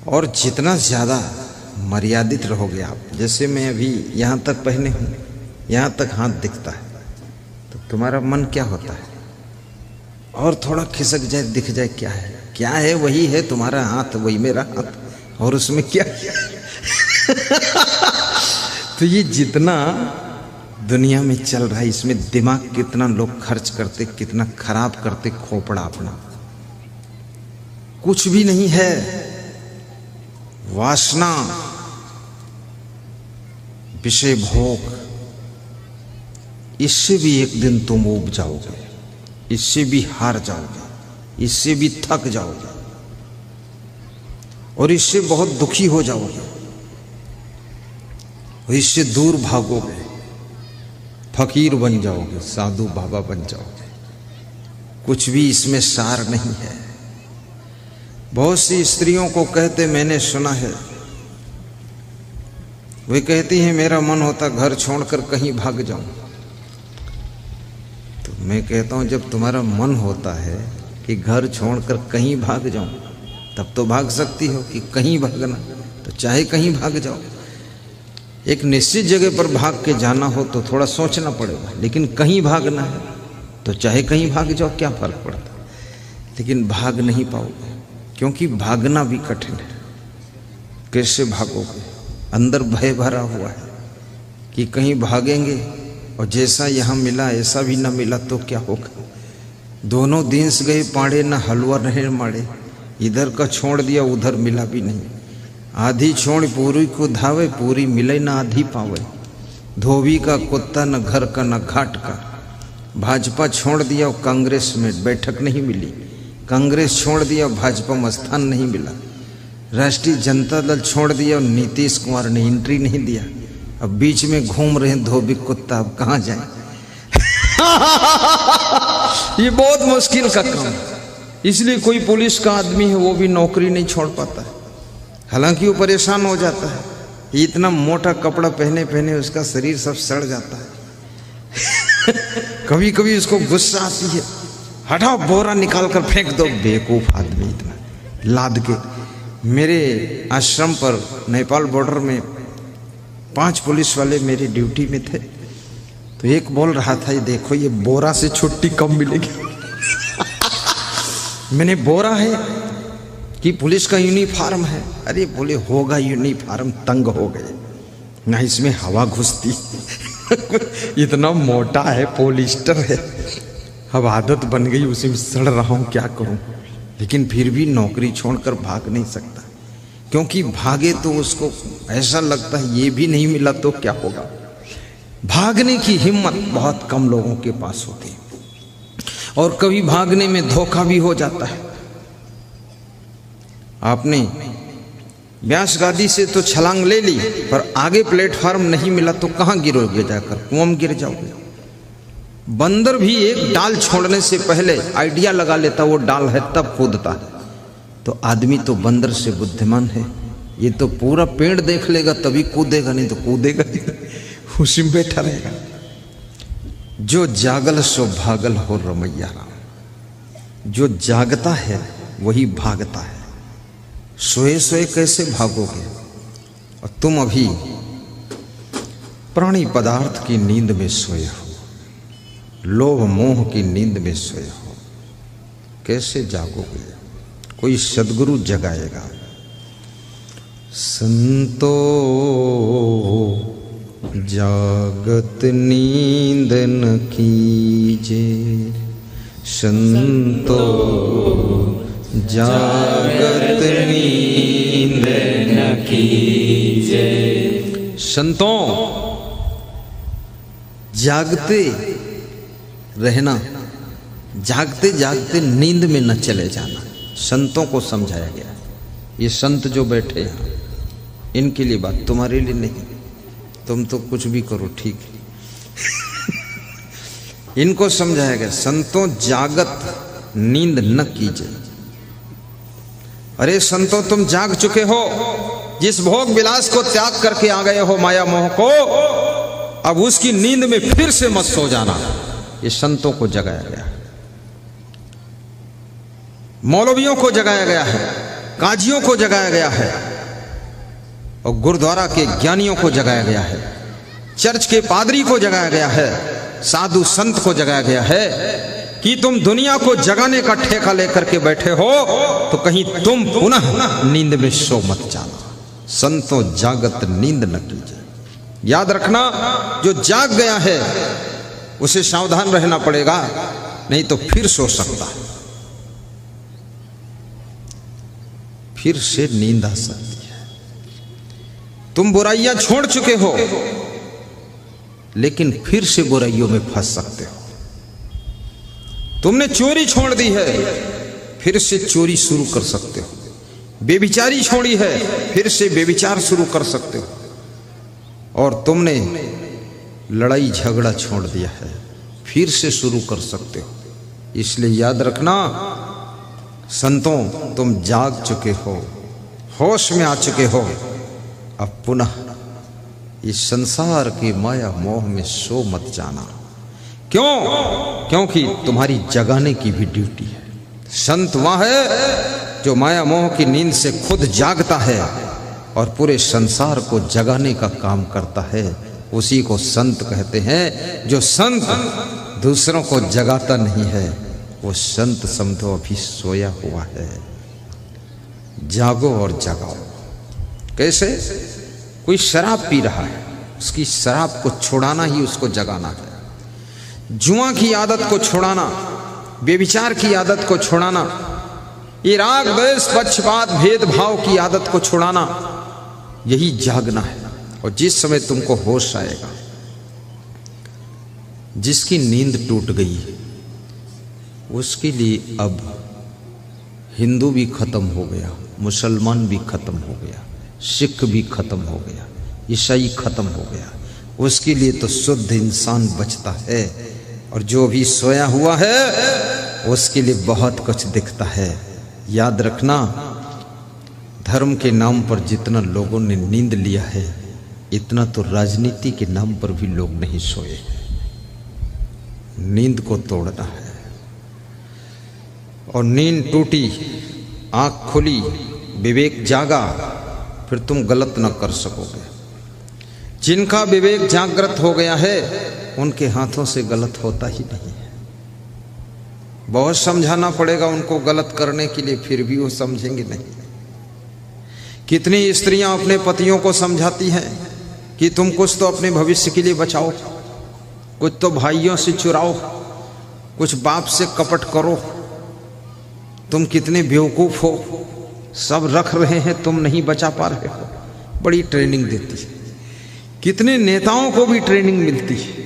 और जितना ज़्यादा मर्यादित रहोगे आप, जैसे मैं अभी यहाँ तक पहने हूँ, यहाँ तक हाथ दिखता है, तो तुम्हारा मन क्या होता है? और थोड़ा खिसक जाए, दिख जाए, क्या है? क्या है? वही है तुम्हारा हाथ, वही मेरा हाथ, और उसमें क्या तो ये जितना दुनिया में चल रहा है, इसमें दिमाग कितना लोग खर्च करते, कितना खराब करते खोपड़ा अपना, कुछ भी नहीं है। वासना, विषय भोग, इससे भी एक दिन तुम ऊब जाओगे, इससे भी हार जाओगे, इससे भी थक जाओगे, और इससे बहुत दुखी हो जाओगे, और इससे दूर भागोगे, फकीर बन जाओगे, साधु बाबा बन जाओगे। कुछ भी इसमें सार नहीं है। बहुत सी स्त्रियों को कहते मैंने सुना है, वे कहती हैं मेरा मन होता घर छोड़कर कहीं भाग जाऊं। तो मैं कहता हूं जब तुम्हारा मन होता है कि घर छोड़कर कहीं भाग जाऊं, तब तो भाग सकती हो कि कहीं भागना, तो चाहे कहीं भाग जाओ। एक निश्चित जगह पर भाग के जाना हो तो थोड़ा सोचना पड़ेगा, लेकिन कहीं भागना है तो चाहे कहीं भाग जाओ, क्या फर्क पड़ता। लेकिन भाग नहीं पाओगे, क्योंकि भागना भी कठिन है। कैसे भागोगे? अंदर भय भरा हुआ है कि कहीं भागेंगे और जैसा यहाँ मिला ऐसा भी ना मिला तो क्या होगा। दोनों दिनस गए पाड़े, ना हलवा रहे माड़े, इधर का छोड़ दिया उधर मिला भी नहीं। आधी छोड़ पूरी को धावे, पूरी मिले ना आधी पावे। धोबी का कुत्ता न घर का न घाट का। भाजपा छोड़ दिया और कांग्रेस में बैठक नहीं मिली, कांग्रेस छोड़ दिया भाजपा में स्थान नहीं मिला। राष्ट्रीय जनता दल छोड़ दिया और नीतीश कुमार ने एंट्री नहीं दिया। अब बीच में घूम रहे हैं धोबी कुत्ता, अब कहाँ जाए ये बहुत मुश्किल का काम। इसलिए कोई पुलिस का आदमी है वो भी नौकरी नहीं छोड़ पाता है, हालांकि वो परेशान हो जाता है। इतना मोटा कपड़ा पहने पहने उसका शरीर सब सड़ जाता है कभी कभी उसको गुस्सा आती है, हटाओ बोरा निकाल कर फेंक दो। बेवकूफ आदमी इतना लाद के। मेरे आश्रम पर नेपाल बॉर्डर में 5 पुलिस वाले मेरी ड्यूटी में थे, तो एक बोल रहा था ये देखो ये बोरा से छुट्टी कम मिलेगी मैंने बोरा है कि पुलिस का यूनिफॉर्म है? अरे बोले होगा यूनिफॉर्म, तंग हो गए ना, इसमें हवा घुसती इतना मोटा है, पॉलिस्टर है, अब आदत बन गई, उसी में सड़ रहा हूँ, क्या करूँ। लेकिन फिर भी नौकरी छोड़कर भाग नहीं सकता, क्योंकि भागे तो उसको ऐसा लगता है ये भी नहीं मिला तो क्या होगा। भागने की हिम्मत बहुत कम लोगों के पास होती है, और कभी भागने में धोखा भी हो जाता है। आपने व्यास गादी से तो छलांग ले ली, पर आगे प्लेटफार्म नहीं मिला तो कहाँ गिरोगे? जाकर कुआं में गिर जाओगे। बंदर भी एक डाल छोड़ने से पहले आइडिया लगा लेता वो डाल है तब कूदता है। तो आदमी तो बंदर से बुद्धिमान है, ये तो पूरा पेड़ देख लेगा तभी कूदेगा, नहीं तो कूदेगा उसी में बैठा रहेगा। जो जागल सो भागल हो रमैया राम। जो जागता है वही भागता है। सोए सोए कैसे भागोगे? और तुम अभी प्राणी पदार्थ की नींद में सोए हो, लोभ मोह की नींद में सोए हो, कैसे जागोगे? कोई सद्गुरु जगाएगा। संतो जागत नींद न कीजे, संतो जागत नींद न कीजे। संतों, जागते रहना, जागते जागते नींद में न चले जाना, संतों को समझाया गया। ये संत जो बैठे हैं इनके लिए बात, तुम्हारे लिए नहीं। तुम तो कुछ भी करो ठीक है इनको समझाया गया, संतों जागत नींद न कीजिए। अरे संतों, तुम जाग चुके हो, जिस भोग विलास को त्याग करके आ गए हो माया मोह को, अब उसकी नींद में फिर से मत सो जाना। ये संतों को जगाया गया, मौलवियों को जगाया गया है, काजियों को जगाया गया है और गुरुद्वारा के ज्ञानियों को जगाया गया है, चर्च के पादरी को जगाया गया है, साधु संत को जगाया गया है कि तुम दुनिया को जगाने का ठेका लेकर के बैठे हो तो कहीं तुम पुनः नींद में सो मत जाना। संतों जागत नींद न कीजिए। याद रखना, जो जाग गया है उसे सावधान रहना पड़ेगा, नहीं तो फिर सो सकता है, फिर से नींद आ सकती है। तुम बुराइयां छोड़ चुके हो लेकिन फिर से बुराइयों में फंस सकते हो। तुमने चोरी छोड़ दी है, फिर से चोरी शुरू कर सकते हो। बेविचारी छोड़ी है, फिर से बेविचार शुरू कर सकते हो। और तुमने लड़ाई झगड़ा छोड़ दिया है, फिर से शुरू कर सकते हो। इसलिए याद रखना, संतों तुम जाग चुके हो, होश में आ चुके हो, अब पुनः इस संसार की माया मोह में सो मत जाना। क्यों? क्योंकि तुम्हारी जगाने की भी ड्यूटी है। संत वह है जो माया मोह की नींद से खुद जागता है और पूरे संसार को जगाने का काम करता है। उसी को संत कहते हैं। जो संत दूसरों को जगाता नहीं है वो संत समझो अभी सोया हुआ है। जागो और जगाओ। कैसे? कोई शराब पी रहा है, उसकी शराब को छुड़ाना ही उसको जगाना है। जुआ की आदत को छुड़ाना, बेविचार की आदत को छुड़ाना, ये राग द्वेष पक्षपात भेदभाव की आदत को छुड़ाना, यही जागना है। और जिस समय तुमको होश आएगा, जिसकी नींद टूट गई उसके लिए अब हिंदू भी खत्म हो गया, मुसलमान भी खत्म हो गया, सिख भी खत्म हो गया, ईसाई खत्म हो गया। उसके लिए तो शुद्ध इंसान बचता है। और जो भी सोया हुआ है उसके लिए बहुत कुछ दिखता है। याद रखना, धर्म के नाम पर जितना लोगों ने नींद लिया है, इतना तो राजनीति के नाम पर भी लोग नहीं सोए। नींद को तोड़ना है। और नींद टूटी, आंख खुली, विवेक जागा, फिर तुम गलत न कर सकोगे। जिनका विवेक जागृत हो गया है उनके हाथों से गलत होता ही नहीं है। बहुत समझाना पड़ेगा उनको गलत करने के लिए, फिर भी वो समझेंगे नहीं। कितनी स्त्रियां अपने पतियों को समझाती हैं कि तुम कुछ तो अपने भविष्य के लिए बचाओ, कुछ तो भाइयों से चुराओ, कुछ बाप से कपट करो। तुम कितने बेवकूफ हो, सब रख रहे हैं, तुम नहीं बचा पा रहे हो। बड़ी ट्रेनिंग देती है। कितने नेताओं को भी ट्रेनिंग मिलती है।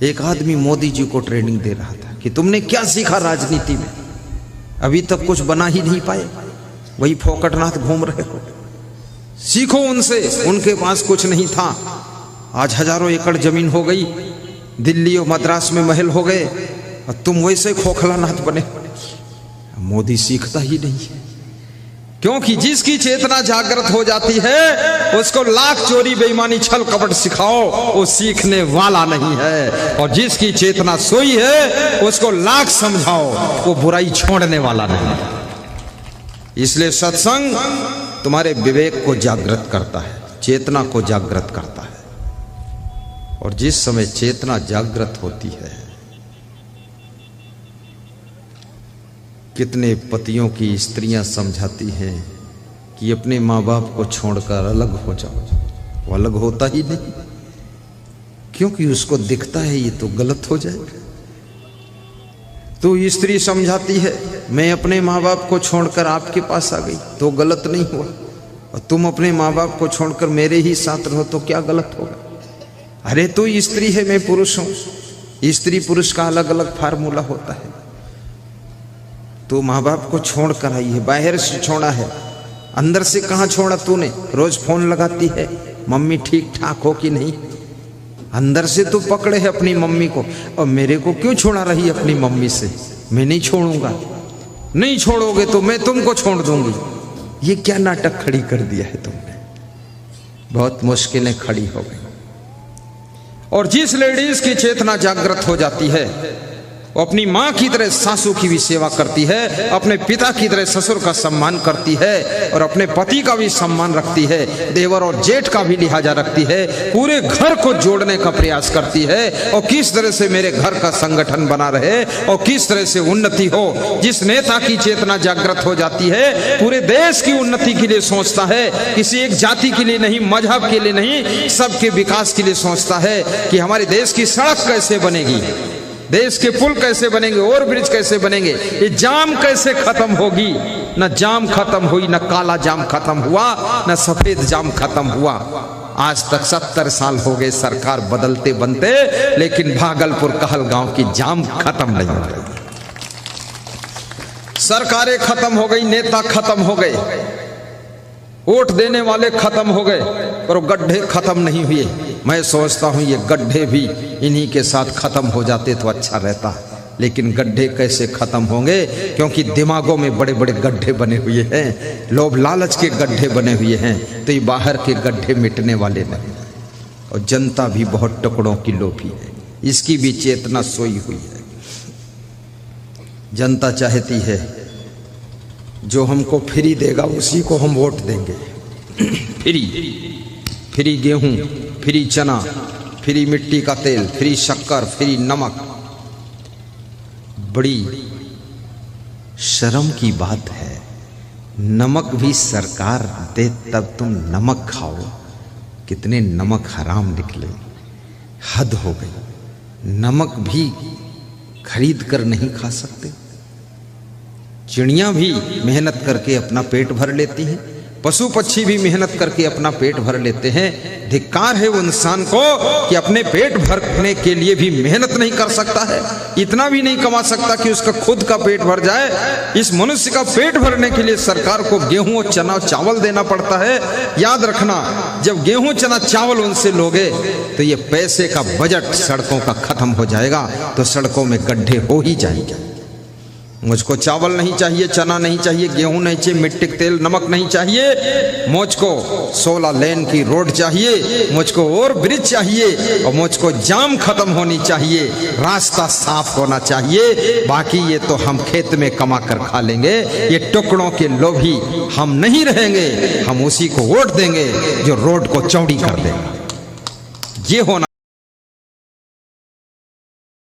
एक आदमी मोदी जी को ट्रेनिंग दे रहा था कि तुमने क्या सीखा राजनीति में, अभी तक कुछ बना ही नहीं पाए, वही फोकटनाथ घूम रहे हो। सीखो उनसे, उनके पास कुछ नहीं था, आज हजारों एकड़ जमीन हो गई, दिल्ली और मद्रास में महल हो गए, और तुम वैसे खोखलानाथ बने। मोदी सीखता ही नहीं है, क्योंकि जिसकी चेतना जागृत हो जाती है उसको लाख चोरी बेईमानी छल कपट सिखाओ, वो सीखने वाला नहीं है। और जिसकी चेतना सोई है उसको लाख समझाओ, वो बुराई छोड़ने वाला नहीं है। इसलिए सत्संग तुम्हारे विवेक को जागृत करता है, चेतना को जागृत करता है। और जिस समय चेतना जागृत होती है, कितने पतियों की स्त्रियां समझाती हैं कि अपने माँ बाप को छोड़कर अलग हो जाओ, वो अलग होता ही नहीं, क्योंकि उसको दिखता है ये तो गलत हो जाएगा। तो स्त्री समझाती है मैं अपने माँ बाप को छोड़कर आपके पास आ गई तो गलत नहीं हुआ, और तुम अपने माँ बाप को छोड़कर मेरे ही साथ रहो तो क्या गलत होगा। अरे तो स्त्री है, मैं पुरुष हूं, स्त्री पुरुष का अलग अलग फार्मूला होता है। तो माँ बाप को छोड़ कर आई है, बाहर से छोड़ा है, अंदर से कहाँ छोड़ा तूने। रोज फोन लगाती है मम्मी ठीक ठाक हो कि नहीं, अंदर से तू पकड़े है अपनी मम्मी को, और मेरे को क्यों छोड़ा रही अपनी मम्मी से। मैं नहीं छोड़ूंगा, नहीं छोड़ोगे तो मैं तुमको छोड़ दूंगी। ये क्या नाटक खड़ी कर दिया है तुमने। बहुत मुश्किलें खड़ी हो गई। और जिस लेडीज की चेतना जागृत हो जाती है वो अपनी माँ की तरह सासू की भी सेवा करती है, अपने पिता की तरह ससुर का सम्मान करती है और अपने पति का भी सम्मान रखती है, देवर और जेठ का भी लिहाजा रखती है, पूरे घर को जोड़ने का प्रयास करती है और किस तरह से मेरे घर का संगठन बना रहे और किस तरह से उन्नति हो। जिस नेता की चेतना जागृत हो जाती है, पूरे देश की उन्नति के लिए सोचता है, किसी एक जाति के लिए नहीं, मजहब के लिए नहीं, सबके विकास के लिए सोचता है कि हमारे देश की सड़क कैसे बनेगी, देश के पुल कैसे बनेंगे, ओवर ब्रिज कैसे बनेंगे, ये जाम कैसे खत्म होगी। न जाम खत्म हुई, न काला जाम खत्म हुआ, न सफेद जाम खत्म हुआ। आज तक 70 साल हो गए सरकार बदलते बनते, लेकिन भागलपुर कहलगांव की जाम खत्म नहीं हो गई। सरकारें खत्म हो गई, नेता खत्म हो गए, वोट देने वाले खत्म हो गए, पर गड्ढे खत्म नहीं हुए। मैं सोचता हूं ये गड्ढे भी इन्हीं के साथ खत्म हो जाते तो अच्छा रहता, लेकिन गड्ढे कैसे खत्म होंगे, क्योंकि दिमागों में बड़े बड़े गड्ढे बने हुए हैं, लोभ लालच के गड्ढे बने हुए हैं, तो ये बाहर के गड्ढे मिटने वाले नहीं। और जनता भी बहुत टुकड़ों की लोभी है, इसकी भी चेतना सोई हुई है। जनता चाहती है जो हमको फ्री देगा उसी को हम वोट देंगे। फ्री गेहूं, फ्री चना, फ्री मिट्टी का तेल, फ्री शक्कर, फ्री नमक। बड़ी शर्म की बात है, नमक भी सरकार दे तब तुम नमक खाओ। कितने नमक हराम निकले, हद हो गई। नमक भी खरीद कर नहीं खा सकते। चिड़ियां भी मेहनत करके अपना पेट भर लेती हैं, पशु पक्षी भी मेहनत करके अपना पेट भर लेते हैं। धिक्कार है वो इंसान को कि अपने पेट भरने के लिए भी मेहनत नहीं कर सकता है, इतना भी नहीं कमा सकता कि उसका खुद का पेट भर जाए। इस मनुष्य का पेट भरने के लिए सरकार को गेहूं और चना चावल देना पड़ता है। याद रखना, जब गेहूं चना चावल उनसे लोगे तो ये पैसे का बजट सड़कों का खत्म हो जाएगा, तो सड़कों में गड्ढे हो ही जाएंगे। मुझको चावल नहीं चाहिए, चना नहीं चाहिए, गेहूं नहीं चाहिए, मिट्टी का तेल नमक नहीं चाहिए, मुझको 16 लेन की रोड चाहिए, मुझको ओवर ब्रिज चाहिए और मुझको जाम खत्म होनी चाहिए, रास्ता साफ होना चाहिए। बाकी ये तो हम खेत में कमा कर खा लेंगे, ये टुकड़ों के लोभी हम नहीं रहेंगे। हम उसी को वोट देंगे जो रोड को चौड़ी कर देगा। ये होना